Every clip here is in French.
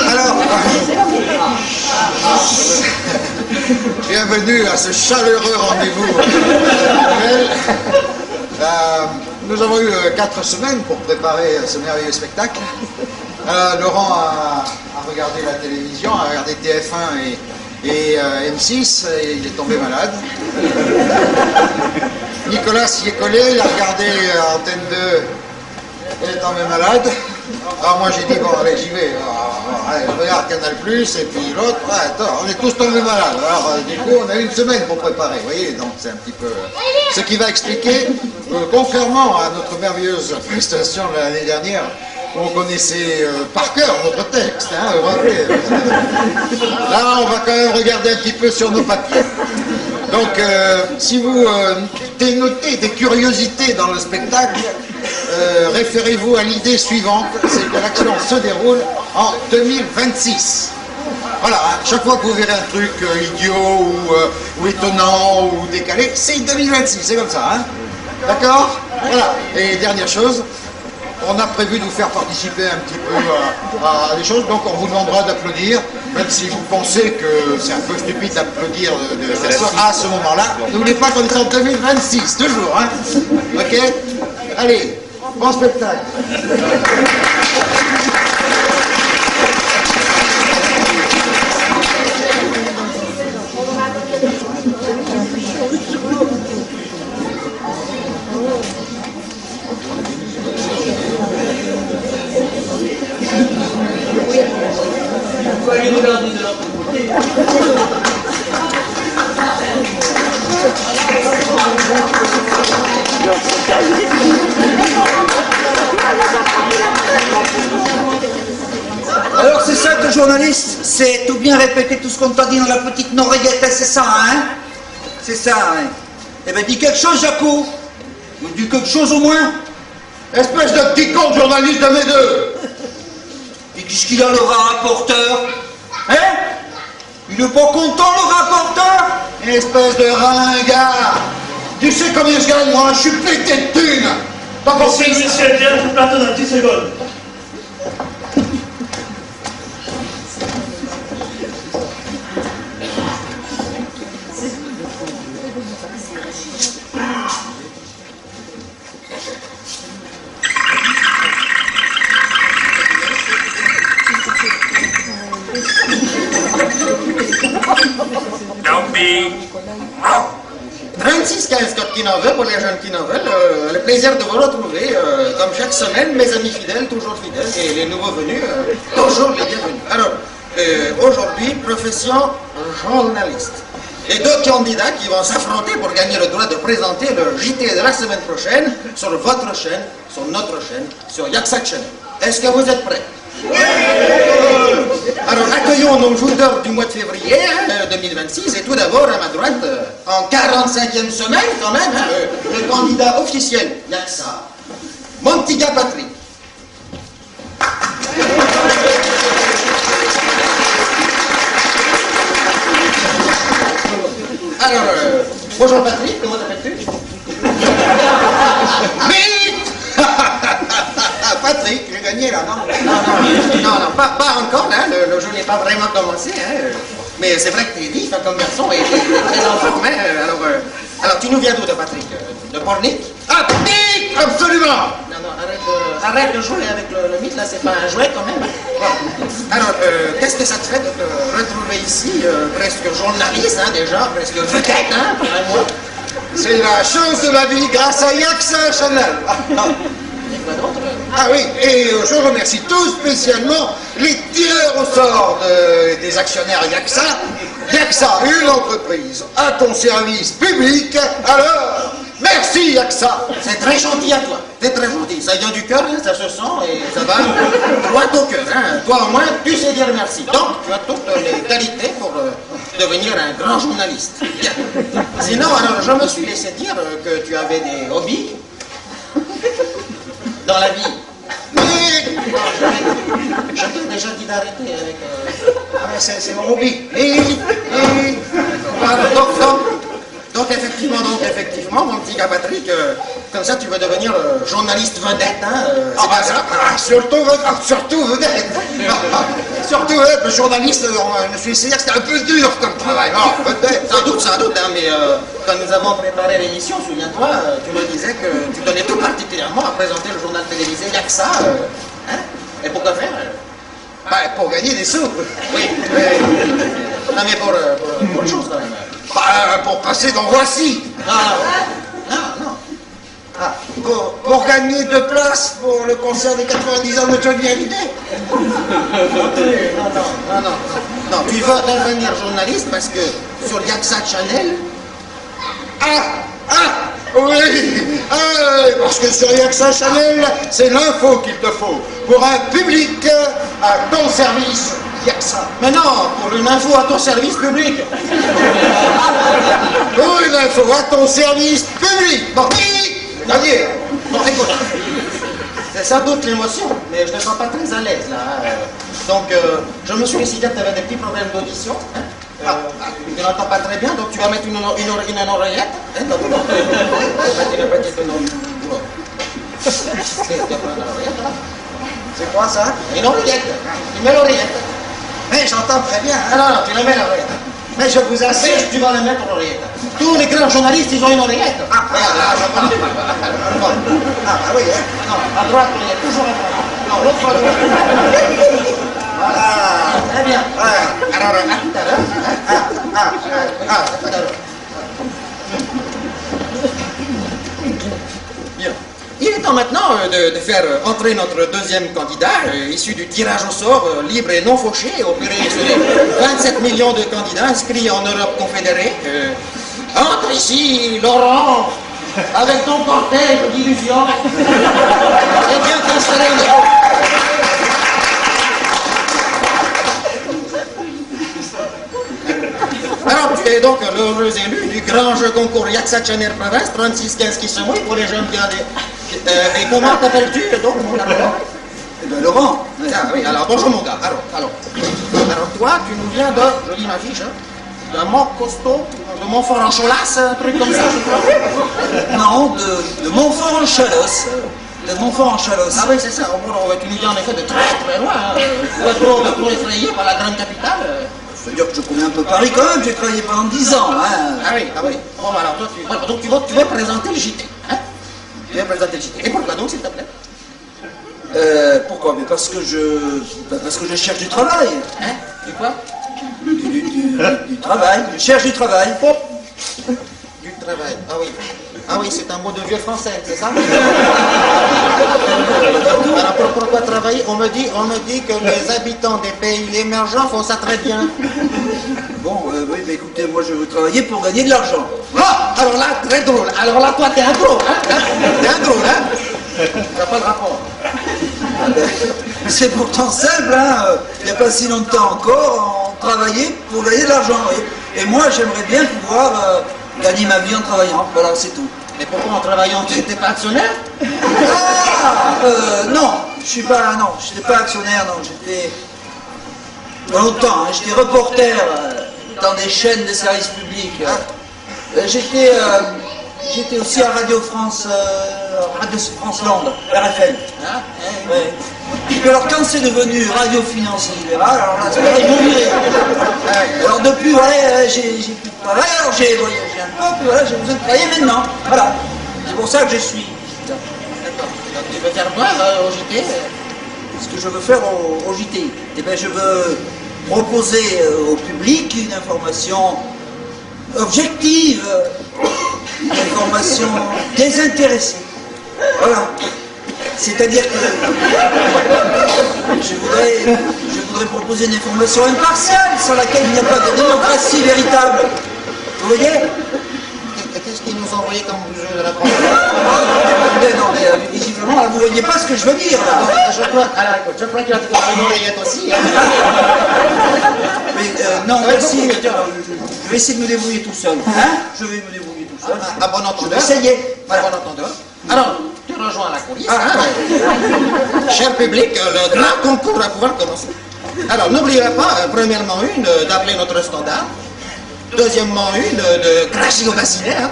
Alors, bienvenue à ce chaleureux rendez-vous annuel. Nous avons eu 4 semaines pour préparer ce merveilleux spectacle. Laurent a regardé la télévision, a regardé TF1 et M6, et il est tombé malade. Nicolas s'y est collé, il a regardé Antenne 2, il est tombé malade. Alors moi j'ai dit, bon allez j'y vais, allez, je regarde Canal+, et puis l'autre, attends, on est tous tombés malades. Alors du coup on a eu une semaine pour préparer, vous voyez, donc c'est un petit peu... ce qui va expliquer, contrairement à notre merveilleuse prestation de l'année dernière, où on connaissait par cœur notre texte, hein, vous vous rappelez. Là on va quand même regarder un petit peu sur nos papiers. Donc si vous notez des curiosités dans le spectacle, référez-vous à l'idée suivante, c'est que l'action se déroule en 2026. Voilà, chaque fois que vous verrez un truc idiot ou étonnant ou décalé, c'est 2026, c'est comme ça, hein. D'accord? Voilà, et dernière chose, on a prévu de vous faire participer un petit peu à des choses, donc on vous demandera d'applaudir, même si vous pensez que c'est un peu stupide d'applaudir à ce moment-là. N'oubliez pas qu'on est en 2026, toujours, hein. Ok? Allez, bon spectacle. Alors c'est ça que journaliste, c'est tout bien répéter tout ce qu'on t'a dit dans la petite oreillette, c'est ça, hein? C'est ça, hein? Eh ben dis quelque chose, Jaco. Dis quelque chose au moins. Espèce de petit con de journaliste de mes deux. Et qu'est-ce qu'il a le rapporteur? Hein? Il est pas content le rapporteur? Espèce de ringard. Tu sais combien je gagne, moi? Je suis pété de thunes. Pas Monsieur le secrétaire, je plateau dans 10 secondes. Dumpy. 36-15 code qui n'en veut pour les jeunes qui n'en veulent. Le plaisir de vous retrouver, comme chaque semaine, mes amis fidèles, toujours fidèles, et les nouveaux venus, toujours les bienvenus. Alors, aujourd'hui, profession journaliste. Et 2 candidats qui vont s'affronter pour gagner le droit de présenter le JT de la semaine prochaine sur votre chaîne, sur notre chaîne, sur Yaksak Channel. Est-ce que vous êtes prêts? Alors accueillons nos jouteurs du mois de février 2026 et tout d'abord à ma droite, en 45e semaine quand même, hein, le candidat officiel Yaksa, mon petit gars Patrick. Alors, bonjour Patrick, comment t'appelles-tu? Patrick, j'ai gagné là, non? Non, pas encore, hein, le jeu n'est pas vraiment commencé, hein. Mais c'est vrai que t'es vif comme garçon et t'es très en forme, hein. Alors tu nous viens d'où, de Patrick? De Pornic? Ah, Pornic! Absolument! Non, arrête de jouer avec le mythe, là, c'est pas un jouet quand même. Bon. Alors, qu'est-ce que ça te fait de te retrouver ici, presque journaliste, hein, déjà, presque vedette, hein, pour un mois? C'est la chance de ma vie grâce à Yaksa Channel. Ah oui, et je remercie tout spécialement les tireurs au sort des actionnaires Yaksa. Yaksa, une entreprise à ton service public. Alors, merci Yaksa. C'est très gentil à toi, c'est très gentil. Ça vient du cœur, hein, ça se sent et ça va droit au cœur. Hein. Toi au moins, tu sais dire merci. Donc, tu as toutes les qualités pour devenir un grand journaliste. Bien. Sinon, alors, je me suis laissé dire que tu avais des hobbies dans la vie. Mais je t'ai déjà dit d'arrêter avec... c'est mon hobby. Donc, effectivement, effectivement, mon petit gars Patrick, comme ça tu veux devenir journaliste vedette, hein, c'est pas ça. Surtout vedette. Surtout vedette, le journaliste, je suis essayé que c'était un peu dur comme travail. Vedette. Sans doute, hein, mais quand nous avons préparé l'émission, souviens-toi, tu me disais que tu tenais tout particulièrement à présenter le journal télévisé, il n'y a que ça. Hein? Et pourquoi faire Pour gagner des sous. Oui, non mais pour autre chose quand même. Pour passer dans Voici. Non. Pour gagner 2 places pour le concert des 90 ans de Johnny Hallyday. Non, tu veux devenir journaliste parce que sur Yaksa Channel, Oui, parce que sur Yaksa Channel, c'est l'info qu'il te faut. Pour un public à ton service, Yaksa. mais non, pour une info à ton service public. Pour une info à ton service public. Bon, c'est-à-dire, Bon, écoute, c'est sans doute l'émotion, mais je ne te sens pas très à l'aise là. Donc, je me suis décidé que tu avais des petits problèmes d'audition. Hein. Tu n'entends pas très bien, donc tu vas mettre une oreillette. Hein, donc, tu vas mettre une petite oreillette. c'est quoi ça? Une oreillette. Tu mets l'oreillette. Mais j'entends très bien. Ah non, tu la mets l'oreillette. Mais je vous assure. Mais tu vas la mettre l'oreillette. Tous les grands journalistes, ils ont une oreillette. Regarde, là, ça va. Oui, hein. Non, à droite, l'oreillette, toujours à droite. Non, l'autre fois, l'autre. Voilà. Très bien. Alors, À tout à l'heure. À tout à l'heure. Bien. Il est temps maintenant de faire entrer notre deuxième candidat, issu du tirage au sort, libre et non fauché, opéré sur les 27 millions de candidats inscrits en Europe confédérée. Entre ici, Laurent, avec ton cortège d'illusions. Et bien t'installer au niveau. Alors, tu es donc l'heureux élu du grand jeu concours Yaksa Channel Province 36-15 qui se mouille pour les jeunes gars. Et comment t'appelles-tu donc, mon gars Laurent? Laurent. Ah oui, alors bonjour mon gars. Alors toi, tu nous viens de, je lis ma fiche, hein, de Montcostaud, de Montfort-en-Cholasse, un truc comme ça, je crois. Non, de Montfort-en-Chalosse. De Montfort-en-Chalosse. Ah oui, c'est ça. Bon, tu nous viens en effet de très très loin. Pas trop effrayé par la grande capitale. Ça veut dire que je connais un peu Paris quand même, j'ai travaillé pendant 10 ans. Hein. Ah oui. Bon, alors toi, donc tu veux présenter le JT. Hein? Tu veux présenter le JT. Et pourquoi donc, s'il te plaît? Pourquoi? Mais parce que je cherche du travail. Hein? Du quoi? Du travail. Je cherche du travail. Du travail. Ah oui, c'est un mot de vieux français, c'est ça? Alors pourquoi travailler? On me dit que les habitants des pays émergents font ça très bien. Bon, oui, mais écoutez, moi je veux travailler pour gagner de l'argent. Ah, alors là, très drôle. Alors là, toi, t'es un drôle, hein? T'es un drôle, hein? T'as pas le rapport. C'est pourtant simple, hein. Il n'y a pas si longtemps encore, on travaillait pour gagner de l'argent. Et moi, j'aimerais bien pouvoir gagner ma vie en travaillant. Voilà, c'est tout. Mais pourquoi en travaillant, tu n'étais pas actionnaire? Non, je n'étais pas actionnaire, non, j'étais longtemps, hein, j'étais reporter dans des chaînes de services publics. J'étais aussi à Radio France Land, RFL. Ouais. Et puis alors quand c'est devenu Radio Finance Libérale, alors là, ils m'ont viré. Alors depuis, j'ai plus de travail, alors j'ai voyagé un peu, puis voilà, j'ai besoin de travailler maintenant. Voilà. C'est pour ça que je suis. D'accord. Donc tu veux faire quoi au JT? Ce que je veux faire au JT, eh bien, je veux proposer au public une information objective, une information désintéressée. Voilà. C'est-à-dire que je voudrais proposer une information impartiale sur laquelle il n'y a pas de démocratie véritable. Vous voyez? Qu'est-ce qu'ils nous ont envoyé comme jeu de la première? Non, mais visiblement, là, vous ne voyez pas ce que je veux dire. Là. Je crois qu'il a trouvé une oreillette aussi. Hein. Mais non, merci. Je vais essayer de me débrouiller tout seul. Hein? Je vais me débrouiller tout seul. À bon entendeur. Je vais essayer. Voilà. À bon entendeur. Alors, tu rejoins la coulisse. Cher public, le grand concours va pouvoir commencer. Alors, n'oubliez pas, premièrement, d'appeler notre standard. Deuxièmement, de cracher au bassinet. Hein,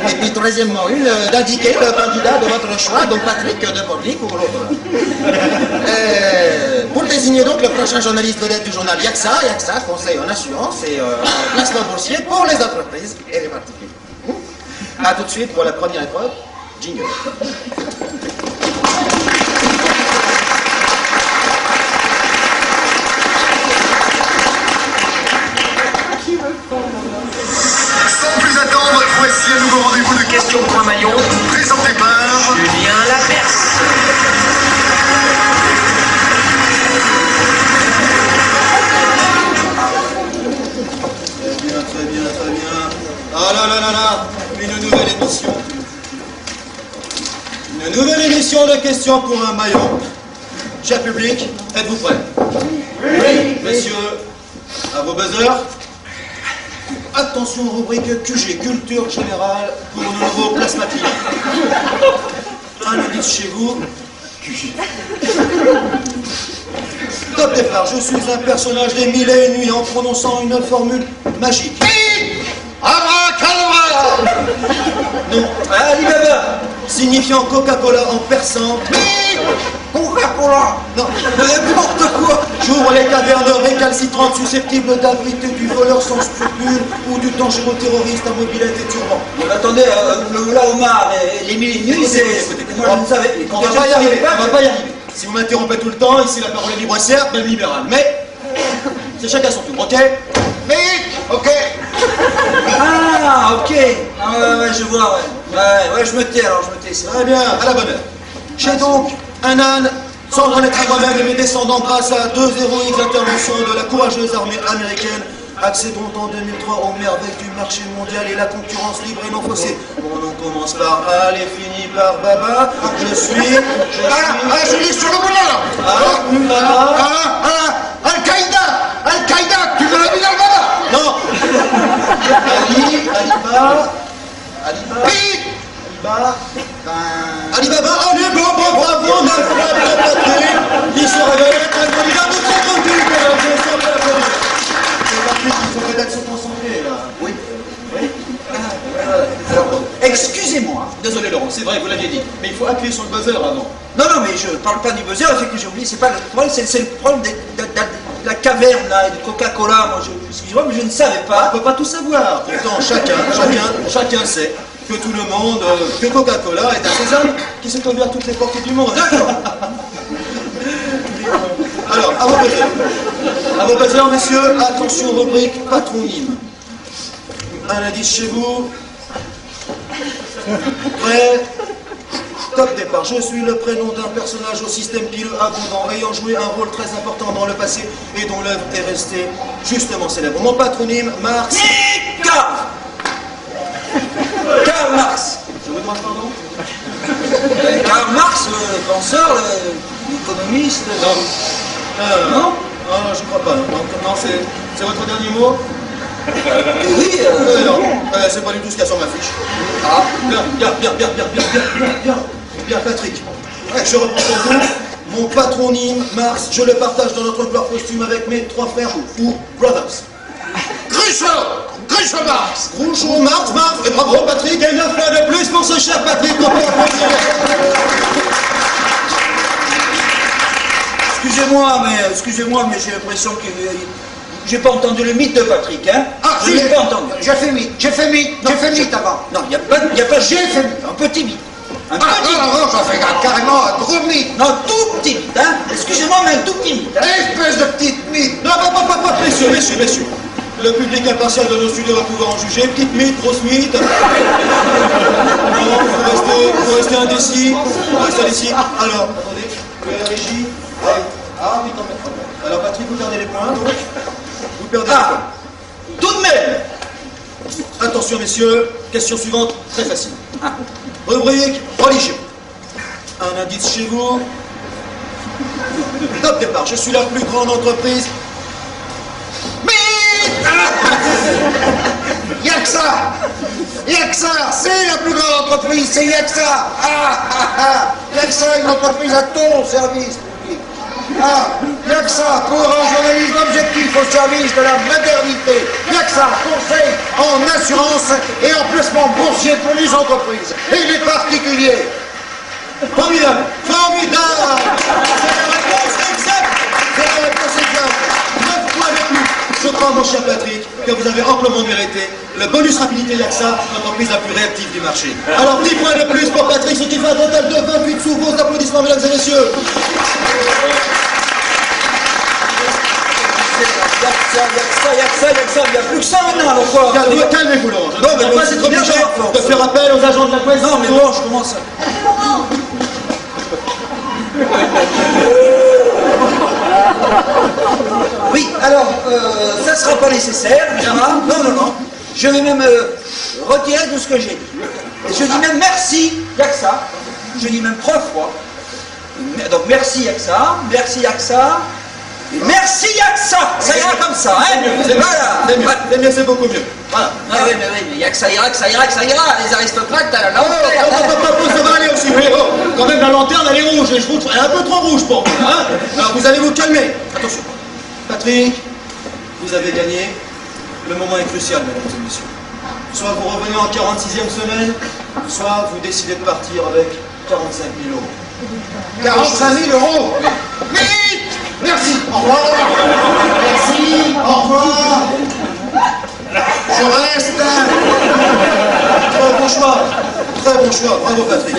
Et puis troisièmement, d'indiquer le candidat de votre choix, donc Patrick de Portlic ou l'autre. Pour désigner donc le prochain journaliste vedette du journal YAXA, conseil en assurance et placement boursier pour les entreprises et les particuliers. A tout de suite pour la première épreuve, jingle. Sans plus attendre, voici un nouveau rendez-vous de questions pour un maillot, présenté par Julien Laperce. Très bien. Ah là, une nouvelle émission. Une nouvelle émission de questions pour un maillot. Cher public, êtes-vous prêts? Oui. Messieurs, à vos buzzers. Attention, rubrique QG, culture générale, pour nos nouveaux plasmatiques. Un indice chez vous. QG. Top départ, je suis un personnage des mille et une nuits en prononçant une formule magique. Abracadabra! Non, Alibaba, signifiant Coca-Cola en persan. Coca-Cola! Non, n'importe quoi! J'ouvre les cavernes récalcitrantes susceptibles d'abriter du voleur sans scrupules ou du dangereux terroriste à mobilette et turban. Bon, attendez, là, Omar, les mille et une nuits, c'est... Moi, je ne savais pas. On va pas y arriver, on va pas y arriver. Si vous m'interrompez tout le temps, ici la parole est libre, certes, même libérale. Mais, c'est chacun son tour, ok? Mais, ok. Ah, ok. Ah, ouais, je vois, ouais, je me tais, alors je me tais. Très bien, à la bonne heure. J'ai donc un âne, sans connaître moi-même et mes descendants grâce à deux héroïques interventions de la courageuse armée américaine, accédons en 2003 aux merveilles du marché mondial et la concurrence libre et non faussée. Bon, on commence par Al et finit par Baba. Je suis sur le boulot là. Al-Qaïda, tu veux la vie dans le baba? Non. Alibaba, bravo, Patrick, qui se révèle être un candidat de très grand public. Il faut peut-être se concentrer là. Oui. Alors, excusez-moi. Désolé Laurent, c'est vrai, vous l'aviez dit, mais il faut appuyer sur le buzzer avant. Non, mais je parle pas du buzzer, effectivement, j'ai oublié, c'est pas le problème, c'est le problème de la caverne là, et de Coca-Cola. Moi, excusez-moi, mais je ne savais On pas. ne peut pas tout savoir. Pourtant, chacun sait que tout le monde, que Coca-Cola est un sésame qui s'est ouvert toutes les portes du monde. D'accord. Alors, à vos buzzers, messieurs, attention, rubrique patronyme. Un indice chez vous. Prêt? Top départ. Je suis le prénom d'un personnage au système pileux abondant, ayant joué un rôle très important dans le passé et dont l'œuvre est restée justement célèbre. Mon patronyme, Marx. Karl Marx. Je vous demande pardon? Karl Marx, le penseur, l'économiste. Non? Non, je crois pas. Non, c'est votre dernier mot? Oui, Non, c'est pas du tout ce qu'il y a sur ma fiche. Ah. Bien, Patrick. Ouais, je reprends pour vous. Mon patronyme, Marx, je le partage dans notre gloire posthume avec mes trois frères ou brothers. Groucho Marx. Groucho Marx, et bravo Patrick, et 9 fois de plus pour ce cher Patrick. On peut applaudir. Excusez-moi, mais j'ai l'impression que j'ai pas entendu le mythe de Patrick, hein? Ah, je si, l'ai pas entendu. J'ai fait mythe avant. Non, il n'y a pas j'ai fait mythe, un petit mythe. Un petit mythe. Non, j'en fais carrément un gros mythe. Non, tout petit mythe, hein? Excusez-moi, mais un tout petit mythe. Hein? Espèce de petite mythe. Non, pas, messieurs. Le public impartial de nos studios va pouvoir en juger. Petite mythe, grosse mythe. Non, faut rester indécis. Alors, attendez, la régie. Ah, oui, quand même. Alors, Patrick, vous perdez les points, donc. Vous perdez les points. Tout de même. Attention, messieurs. Question suivante, très facile. Rubrique religion. Un indice chez vous. Top départ. Je suis la plus grande entreprise. Y'a que ça, c'est la plus grande entreprise, c'est y'a que ça. Y'a que ça, une entreprise à ton service public. Il n'y a que ça pour un journaliste objectif au service de la modernité. Il n'y a que ça, conseil en assurance et en placement boursier pour les entreprises et les particuliers. Formidable. Formidable. C'est la réponse exacte. C'est la réponse exacte. 9 points de plus. Je crois, mon cher Patrick, que vous avez amplement mérité le bonus rapidité Yaxa, l'entreprise la plus réactive du marché. Alors 10 points de plus pour Patrick, ce qui fait un total de 28 sous vos applaudissements, mesdames et messieurs. Il n'y a plus que ça maintenant, alors quoi. Calmez-vous, Laurent. Non, mais on va pas être obligé de faire appel aux agents de la presse. Non, mais bon, je commence à... Oui, alors, ça ne sera pas nécessaire, évidemment. Non. Je vais même retirer tout ce que j'ai dit. Et je dis même merci, il n'y a que ça. Je dis même 3 fois. Donc merci, il n'y a que ça. Merci, il n'y a que ça. Et merci, il n'y a que ça. Ça ira comme ça, hein. Voilà. C'est mieux, c'est beaucoup mieux. Voilà. Ah oui, mais il n'y a que ça ira, que ça ira, que ça ira. Les aristocrates, à la lanterne. Ça va aller aussi, oui. Oh, quand même, la lanterne, elle est rouge. Et je trouve qu'elle est un peu trop rouge pour vous. Hein. Alors, vous allez vous calmer. Attention. Patrick, vous avez gagné. Le moment est crucial, mesdames et messieurs. Soit vous revenez en 46e semaine, soit vous décidez de partir avec 45 000 euros. 45 000 euros. Vite. Merci. Au revoir. Merci. Au revoir. Je reste. Très bon choix. Très bon choix. Bravo, Patrick.